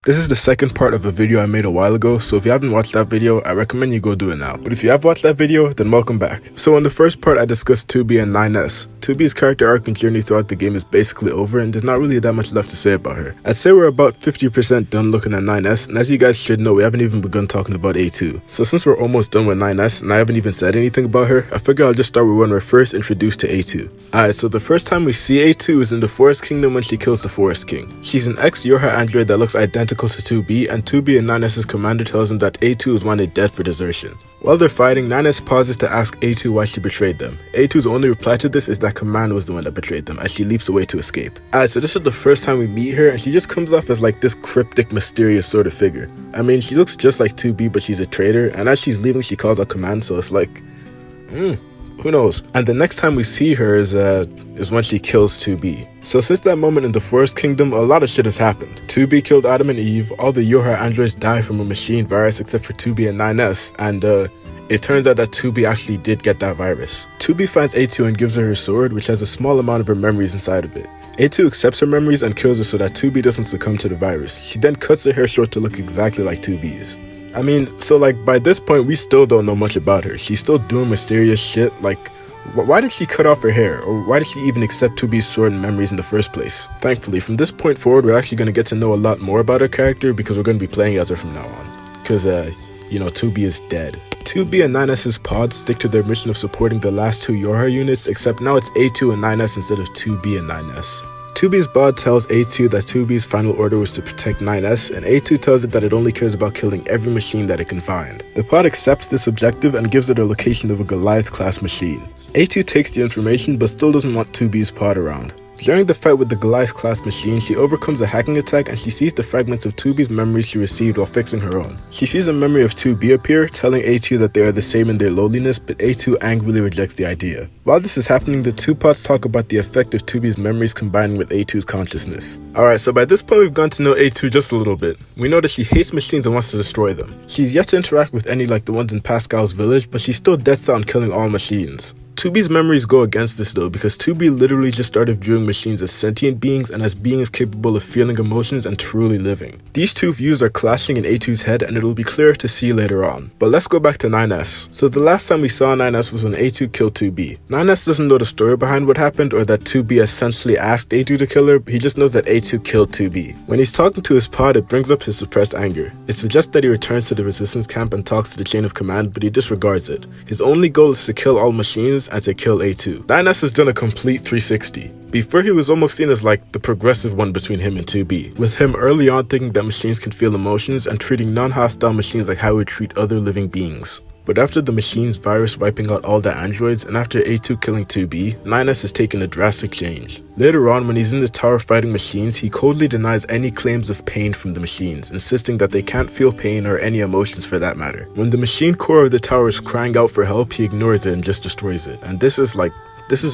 This is the second part of a video I made a while ago, so if you haven't watched that video, I recommend you go do it now. But if you have watched that video, then welcome back. So in the first part, I discussed 2B and NieR. 2B's character arc and journey throughout the game is basically over, and there's not really that much left to say about her. I'd say we're about 50% done looking at NieR, and as you guys should know, we haven't even begun talking about A2. So since we're almost done with NieR, and I haven't even said anything about her, I figure I'll just start with when we're first introduced to A2. Alright, so the first time we see A2 is in the Forest Kingdom when she kills the Forest King. She's an ex-Yorha android that looks identical to 2B, and 2B and NieR's commander tells him that A2 is wanted dead for desertion. While they're fighting, NieR pauses to ask A2 why she betrayed them. A2's only reply to this is that Command was the one that betrayed them, as she leaps away to escape. Alright, so this is the first time we meet her, and she just comes off as like this cryptic, mysterious sort of figure. I mean, she looks just like 2B, but she's a traitor, and as she's leaving she calls out Command, so it's like, who knows? And the next time we see her is when she kills 2B. So since that moment in the Forest Kingdom, a lot of shit has happened. 2B killed Adam and Eve, all the Yorha androids died from a machine virus except for 2B and NieR, and it turns out that 2B actually did get that virus. 2B finds A2 and gives her her sword, which has a small amount of her memories inside of it. A2 accepts her memories and kills her so that 2B doesn't succumb to the virus. She then cuts her hair short to look exactly like 2B's. I mean, so like by this point we still don't know much about her. She's still doing mysterious shit, like why did she cut off her hair, or why did she even accept 2B's sword and memories in the first place? Thankfully, from this point forward we're actually going to get to know a lot more about her character because we're going to be playing as her from now on. Because, you know, 2B is dead. 2B and NieR's pods stick to their mission of supporting the last two Yorha units, except now it's A2 and NieR instead of 2B and NieR. 2B's bod tells A2 that 2B's final order was to protect NieR, and A2 tells it that it only cares about killing every machine that it can find. The pod accepts this objective and gives it a location of a Goliath-class machine. A2 takes the information but still doesn't want 2B's pod around. During the fight with the Goliath-class machine, she overcomes a hacking attack and she sees the fragments of 2B's memories she received while fixing her own. She sees a memory of 2B appear, telling A2 that they are the same in their lowliness, but A2 angrily rejects the idea. While this is happening, the two pods talk about the effect of 2B's memories combining with A2's consciousness. Alright, so by this point we've gotten to know A2 just a little bit. We know that she hates machines and wants to destroy them. She's yet to interact with any like the ones in Pascal's village, but she's still dead set on killing all machines. 2B's memories go against this though, because 2B literally just started viewing machines as sentient beings and as beings capable of feeling emotions and truly living. These two views are clashing in A2's head and it'll be clearer to see later on. But let's go back to NieR. So the last time we saw NieR was when A2 killed 2B. NieR doesn't know the story behind what happened or that 2B essentially asked A2 to kill her, he just knows that A2 killed 2B. When he's talking to his pod, it brings up his suppressed anger. It suggests that he returns to the resistance camp and talks to the chain of command, but he disregards it. His only goal is to kill all machines and to kill A2. NieR has done a complete 360. Before he was almost seen as like the progressive one between him and 2B, with him early on thinking that machines can feel emotions and treating non-hostile machines like how he would treat other living beings. But after the machine's virus wiping out all the androids and after A2 killing 2B, NieR has taken a drastic change. Later on, when he's in the tower fighting machines, he coldly denies any claims of pain from the machines, insisting that they can't feel pain or any emotions for that matter. When the machine core of the tower is crying out for help, he ignores it and just destroys it. And this is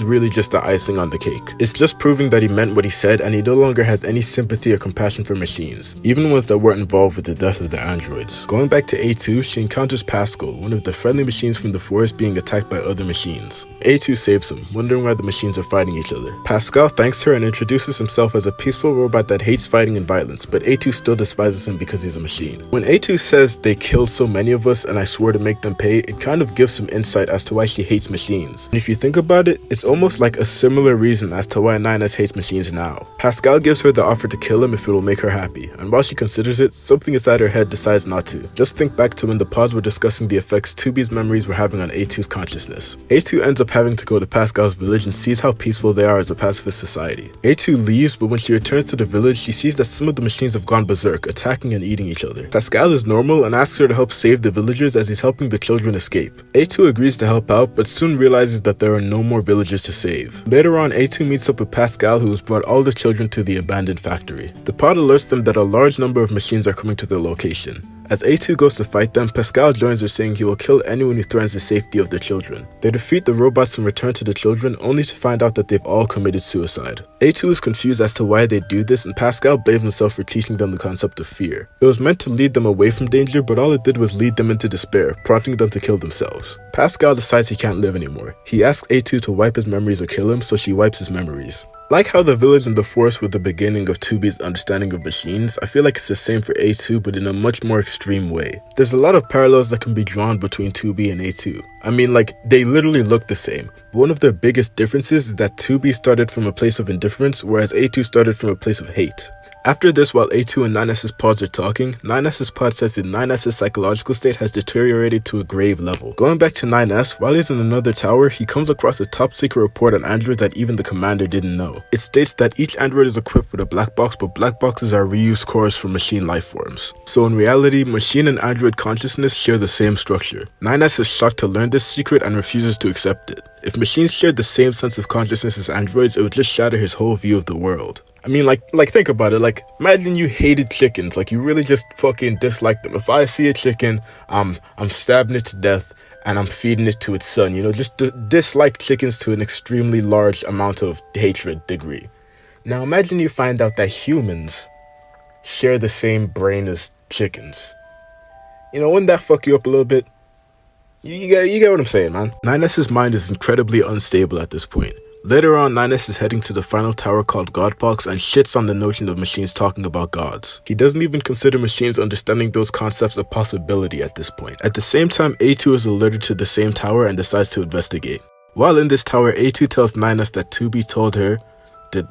really just the icing on the cake. It's just proving that he meant what he said and he no longer has any sympathy or compassion for machines, even ones that weren't involved with the death of the androids. Going back to A2, she encounters Pascal, one of the friendly machines from the forest being attacked by other machines. A2 saves him, wondering why the machines are fighting each other. Pascal thanks her and introduces himself as a peaceful robot that hates fighting and violence, but A2 still despises him because he's a machine. When A2 says, "They killed so many of us and I swore to make them pay," it kind of gives some insight as to why she hates machines. And if you think about it, it's almost like a similar reason as to why NieR hates machines now. Pascal gives her the offer to kill him if it will make her happy, and while she considers it, something inside her head decides not to. Just think back to when the pods were discussing the effects 2B's memories were having on A2's consciousness. A2 ends up having to go to Pascal's village and sees how peaceful they are as a pacifist society. A2 leaves, but when she returns to the village, she sees that some of the machines have gone berserk, attacking and eating each other. Pascal is normal and asks her to help save the villagers as he's helping the children escape. A2 agrees to help out, but soon realizes that there are no more villagers to save. Later on, A2 meets up with Pascal, who has brought all the children to the abandoned factory. The pod alerts them that a large number of machines are coming to their location. As A2 goes to fight them, Pascal joins her, saying he will kill anyone who threatens the safety of the children. They defeat the robots and return to the children, only to find out that they've all committed suicide. A2 is confused as to why they do this, and Pascal blames himself for teaching them the concept of fear. It was meant to lead them away from danger, but all it did was lead them into despair, prompting them to kill themselves. Pascal decides he can't live anymore. He asks A2 to wipe his memories or kill him, so she wipes his memories. Like how the village and the forest were the beginning of 2B's understanding of machines, I feel like it's the same for A2 but in a much more extreme way. There's a lot of parallels that can be drawn between 2B and A2. I mean, like, they literally look the same. But one of their biggest differences is that 2B started from a place of indifference, whereas A2 started from a place of hate. After this, while A2 and 9S's pods are talking, 9S's pod says that 9S's psychological state has deteriorated to a grave level. Going back to 9S, while he's in another tower, he comes across a top secret report on androids that even the commander didn't know. It states that each android is equipped with a black box, but black boxes are reused cores from machine life forms. So in reality, machine and android consciousness share the same structure. 9S is shocked to learn this secret and refuses to accept it. If machines shared the same sense of consciousness as androids, it would just shatter his whole view of the world. I mean, like think about it. Like, imagine you hated chickens. Like, you really just fucking disliked them. If I see a chicken, I'm stabbing it to death and I'm feeding it to its son. You know, just dislike chickens to an extremely large amount of hatred degree. Now, imagine you find out that humans share the same brain as chickens. You know, wouldn't that fuck you up a little bit? You get what I'm saying, man. 9S's mind is incredibly unstable at this point. Later on, 9S is heading to the final tower called Godbox and shits on the notion of machines talking about gods. He doesn't even consider machines understanding those concepts a possibility at this point. At the same time, A2 is alerted to the same tower and decides to investigate. While in this tower, A2 tells 9S that 2B told her... Did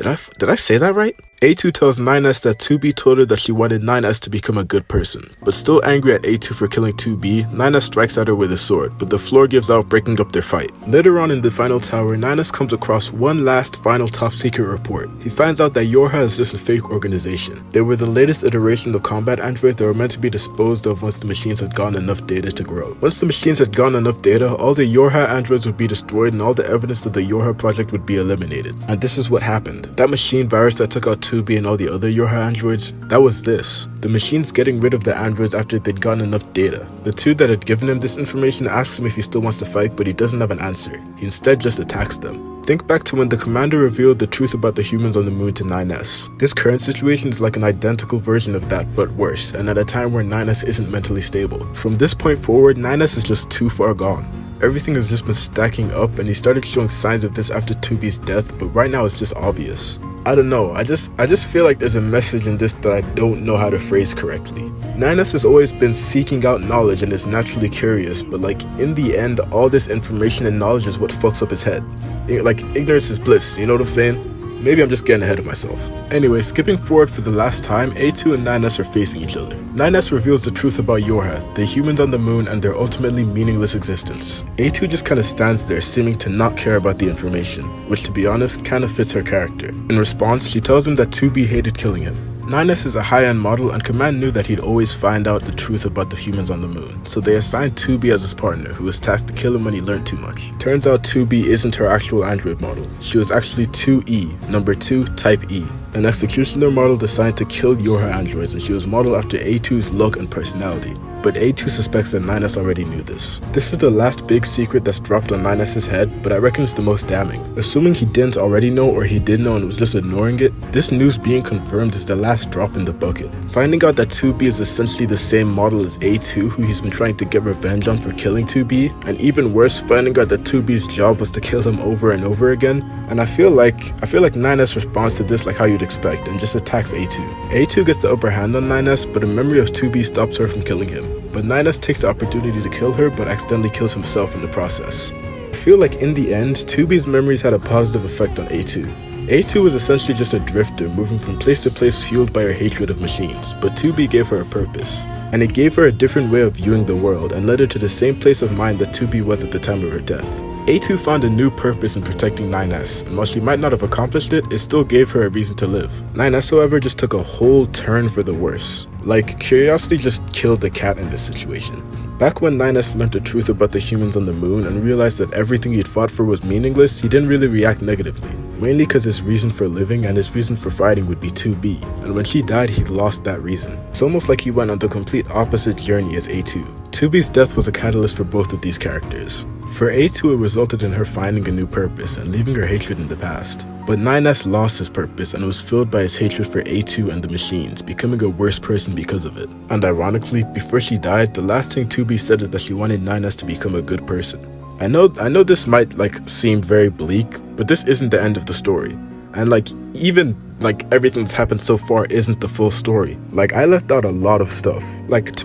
I say that right? A2 tells 9S that 2B told her that she wanted 9S to become a good person. But still angry at A2 for killing 2B, 9S strikes at her with a sword, but the floor gives out, breaking up their fight. Later on in the final tower, 9S comes across one last final top secret report. He finds out that Yorha is just a fake organization. They were the latest iteration of combat androids that were meant to be disposed of once the machines had gotten enough data to grow. Once the machines had gotten enough data, all the Yorha androids would be destroyed and all the evidence of the Yorha project would be eliminated. And this is what happened. That machine virus that took out 2B and all the other Yorha androids, that was this. The machine's getting rid of the androids after they'd gotten enough data. The two that had given him this information asks him if he still wants to fight, but he doesn't have an answer. He instead just attacks them. Think back to when the commander revealed the truth about the humans on the moon to 9S. This current situation is like an identical version of that, but worse, and at a time where 9S isn't mentally stable. From this point forward, 9S is just too far gone. Everything has just been stacking up, and he started showing signs of this after 2B's death, but right now it's just obvious. I don't know, I just feel like there's a message in this that I don't know how to phrase correctly. 9S has always been seeking out knowledge and is naturally curious, but like in the end, all this information and knowledge is what fucks up his head. Like, ignorance is bliss, you know what I'm saying? Maybe I'm just getting ahead of myself. Anyway, skipping forward for the last time, A2 and 9S are facing each other. 9S reveals the truth about Yorha, the humans on the moon, and their ultimately meaningless existence. A2 just kinda stands there, seeming to not care about the information, which to be honest, kinda fits her character. In response, she tells him that 2B hated killing him. 9S is a high-end model, and Command knew that he'd always find out the truth about the humans on the moon, so they assigned 2B as his partner, who was tasked to kill him when he learned too much. Turns out 2B isn't her actual android model. She was actually 2E, number 2, type E, an executioner model designed to kill Yorha androids, and she was modeled after A2's look and personality. But A2 suspects that 9S already knew this. This is the last big secret that's dropped on 9S's head, but I reckon it's the most damning. Assuming he didn't already know or he did know and was just ignoring it, this news being confirmed is the last drop in the bucket. Finding out that 2B is essentially the same model as A2, who he's been trying to get revenge on for killing 2B, and even worse, finding out that 2B's job was to kill him over and over again, and I feel like 9S responds to this like how you'd expect and just attacks A2. A2 gets the upper hand on 9S, but a memory of 2B stops her from killing him. But 9S takes the opportunity to kill her, but accidentally kills himself in the process. I feel like in the end, 2B's memories had a positive effect on A2. A2 was essentially just a drifter, moving from place to place fueled by her hatred of machines, but 2B gave her a purpose. And it gave her a different way of viewing the world, and led her to the same place of mind that 2B was at the time of her death. A2 found a new purpose in protecting 9S, and while she might not have accomplished it, it still gave her a reason to live. 9S, however, just took a whole turn for the worse. Like, curiosity just killed the cat in this situation. Back when 9S learned the truth about the humans on the moon and realized that everything he'd fought for was meaningless, he didn't really react negatively. Mainly because his reason for living and his reason for fighting would be 2B, and when she died, he lost that reason. It's almost like he went on the complete opposite journey as A2. 2B's death was a catalyst for both of these characters. For A2, it resulted in her finding a new purpose and leaving her hatred in the past. But 9S lost his purpose and was filled by his hatred for A2 and the machines, becoming a worse person because of it. And ironically, before she died, the last thing 2B said is that she wanted 9S to become a good person. I know this might seem very bleak, but this isn't the end of the story. And like, even like everything that's happened so far isn't the full story. Like, I left out a lot of stuff. Like, to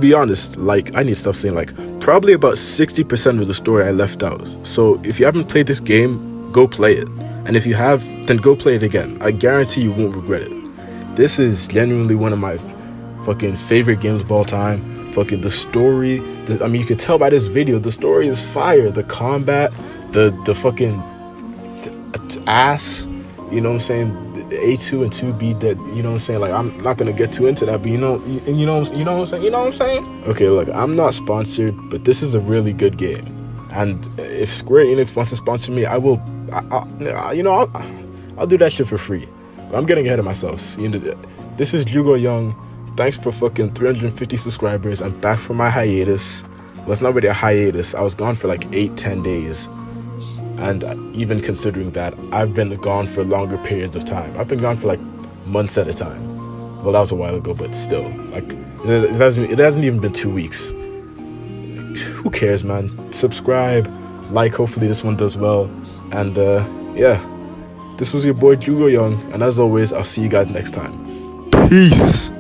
be honest, like, I need to stop saying like, probably about 60% of the story I left out. So if you haven't played this game, go play it. And if you have, then go play it again. I guarantee you won't regret it. This is genuinely one of my fucking favorite games of all time. Fucking the story, I mean, you can tell by this video, the story is fire. The combat, the fucking ass, you know what I'm saying, the A2 and 2B, that, you know what I'm saying, like, I'm not gonna get too into that, but you know what I'm saying. Okay, look, I'm not sponsored, but this is a really good game, and if Square Enix wants to sponsor me, I'll do that shit for free. But I'm getting ahead of myself. You know, this is Jugo Young. Thanks for fucking 350 subscribers. I'm back from my hiatus. Well, it's not really a hiatus. I was gone for like 8-10 days. And even considering that, I've been gone for longer periods of time. I've been gone for like months at a time. Well, that was a while ago, but still, like, it hasn't even been 2 weeks. Who cares, man? Subscribe, like, hopefully this one does well. And yeah, this was your boy Jugo Young, and as always, I'll see you guys next time. Peace.